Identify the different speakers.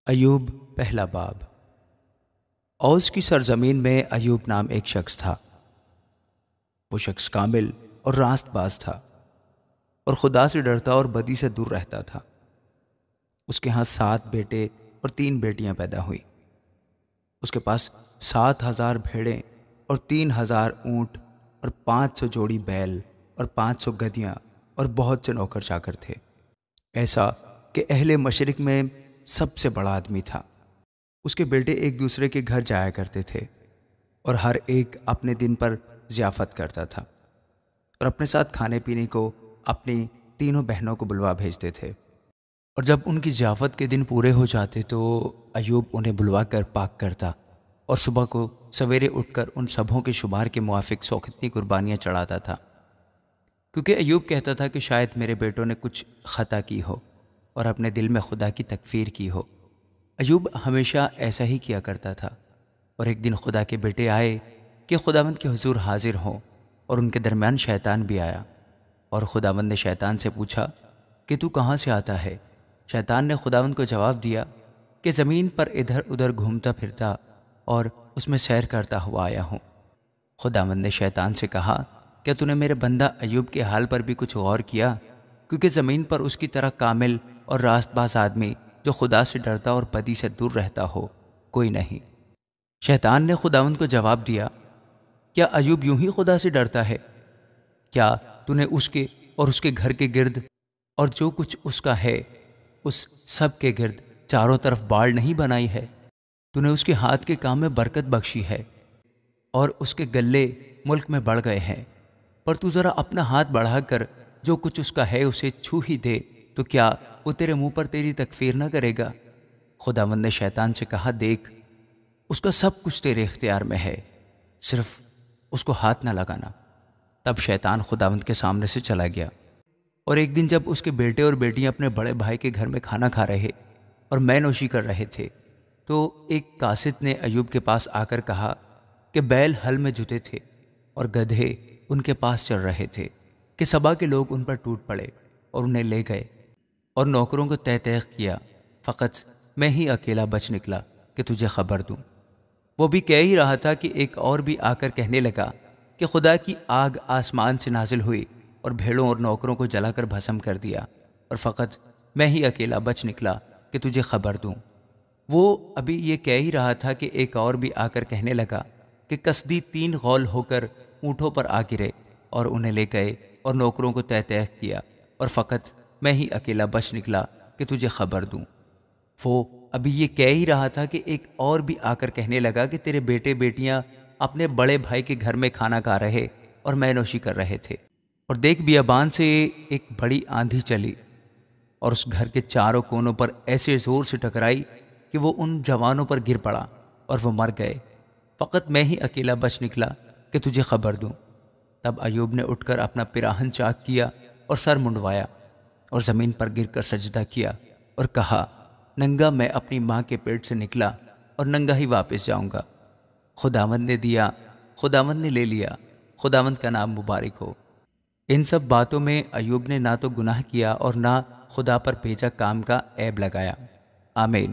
Speaker 1: ایوب پہلا باب۔ اوس کی سرزمین میں ایوب نام ایک شخص تھا۔ وہ شخص کامل اور راست باز تھا اور خدا سے ڈرتا اور بدی سے دور رہتا تھا۔ اس کے ہاں 7 بیٹے اور 3 بیٹیاں پیدا ہوئیں۔ اس کے پاس 7,000 بھیڑیں اور 3,000 اونٹ اور 500 جوڑی بیل اور 500 گدیاں اور بہت سے نوکر چاکر تھے، ایسا کہ اہل مشرق میں سب سے بڑا آدمی تھا۔ اس کے بیٹے ایک دوسرے کے گھر جایا کرتے تھے اور ہر ایک اپنے دن پر ضیافت کرتا تھا، اور اپنے ساتھ کھانے پینے کو اپنی تینوں بہنوں کو بلوا بھیجتے تھے۔ اور جب ان کی ضیافت کے دن پورے ہو جاتے تو ایوب انہیں بلوا کر پاک کرتا اور صبح کو سویرے اٹھ کر ان سبھوں کے شمار کے موافق 100 قربانیاں چڑھاتا تھا، کیونکہ ایوب کہتا تھا کہ شاید میرے بیٹوں نے کچھ خطا کی ہو اور اپنے دل میں خدا کی تکفیر کی ہو۔ ایوب ہمیشہ ایسا ہی کیا کرتا تھا، اور ایک دن خدا کے بیٹے آئے کہ خداوند کے حضور حاضر ہوں، اور ان کے درمیان شیطان بھی آیا، اور خداوند نے شیطان سے پوچھا کہ تو کہاں سے آتا ہے؟ شیطان نے خداوند کو جواب دیا کہ زمین پر ادھر ادھر گھومتا پھرتا اور اس میں سیر کرتا ہوا آیا ہوں۔ خداوند نے شیطان سے کہا، کیا تو نے میرے بندہ ایوب کے حال پر بھی کچھ غور کیا؟ کیونکہ زمین پر اس کی طرح کامل اور راست باز آدمی جو خدا سے ڈرتا اور بدی سے دور رہتا ہو کوئی نہیں۔ شیطان نے خداوند کو جواب دیا، کیا ایوب یوں ہی خدا سے ڈرتا ہے؟ کیا تو نے اس کے اور اس کے گھر کے گرد اور جو کچھ اس کا ہے اس سب کے گرد چاروں طرف باڑ نہیں بنائی ہے؟ تو نے اس کے ہاتھ کے کام میں برکت بخشی ہے اور اس کے گلے ملک میں بڑھ گئے ہیں، پر تو ذرا اپنا ہاتھ بڑھا کر جو کچھ اس کا ہے اسے چھو ہی دے تو کیا وہ تیرے منہ پر تیری تکفیر نہ کرے گا؟ خداوند نے شیطان سے کہا، دیکھ، اس کا سب کچھ تیرے اختیار میں ہے، صرف اس کو ہاتھ نہ لگانا۔ تب شیطان خداوند کے سامنے سے چلا گیا۔ اور ایک دن جب اس کے بیٹے اور بیٹیاں اپنے بڑے بھائی کے گھر میں کھانا کھا رہے اور مے نوشی کر رہے تھے تو ایک قاصد نے ایوب کے پاس آ کر کہا کہ بیل ہل میں جتے تھے اور گدھے ان کے پاس چل رہے تھے کہ سبا کے لوگ ان پر ٹوٹ پڑے اور انہیں لے گئے اور نوکروں کو تہ تیغ کیا، فقط میں ہی اکیلا بچ نکلا کہ تجھے خبر دوں۔ وہ بھی کہہ ہی رہا تھا کہ ایک اور بھی آ کر کہنے لگا کہ خدا کی آگ آسمان سے نازل ہوئی اور بھیڑوں اور نوکروں کو جلا کر بھسم کر دیا، اور فقط میں ہی اکیلا بچ نکلا کہ تجھے خبر دوں۔ وہ ابھی یہ کہہ ہی رہا تھا کہ ایک اور بھی آ کر کہنے لگا کہ کسدی 3 غول ہو کر اونٹوں پر آ گرے اور انہیں لے گئے اور نوکروں کو تہ تیغ کیا، اور فقط میں ہی اکیلا بچ نکلا کہ تجھے خبر دوں۔ وہ ابھی یہ کہہ ہی رہا تھا کہ ایک اور بھی آ کر کہنے لگا کہ تیرے بیٹے بیٹیاں اپنے بڑے بھائی کے گھر میں کھانا کھا رہے اور مے نوشی کر رہے تھے، اور دیکھ بیابان سے ایک بڑی آندھی چلی اور اس گھر کے چاروں کونوں پر ایسے زور سے ٹکرائی کہ وہ ان جوانوں پر گر پڑا اور وہ مر گئے، فقط میں ہی اکیلا بچ نکلا کہ تجھے خبر دوں۔ تب ایوب نے اٹھ کر اپنا پیراہن چاک کیا اور سر منڈوایا اور زمین پر گر کر سجدہ کیا اور کہا، ننگا میں اپنی ماں کے پیٹ سے نکلا اور ننگا ہی واپس جاؤں گا۔ خداوند نے دیا، خداوند نے لے لیا، خداوند کا نام مبارک ہو۔ ان سب باتوں میں ایوب نے نہ تو گناہ کیا اور نہ خدا پر بھیجا کام کا عیب لگایا۔ آمین۔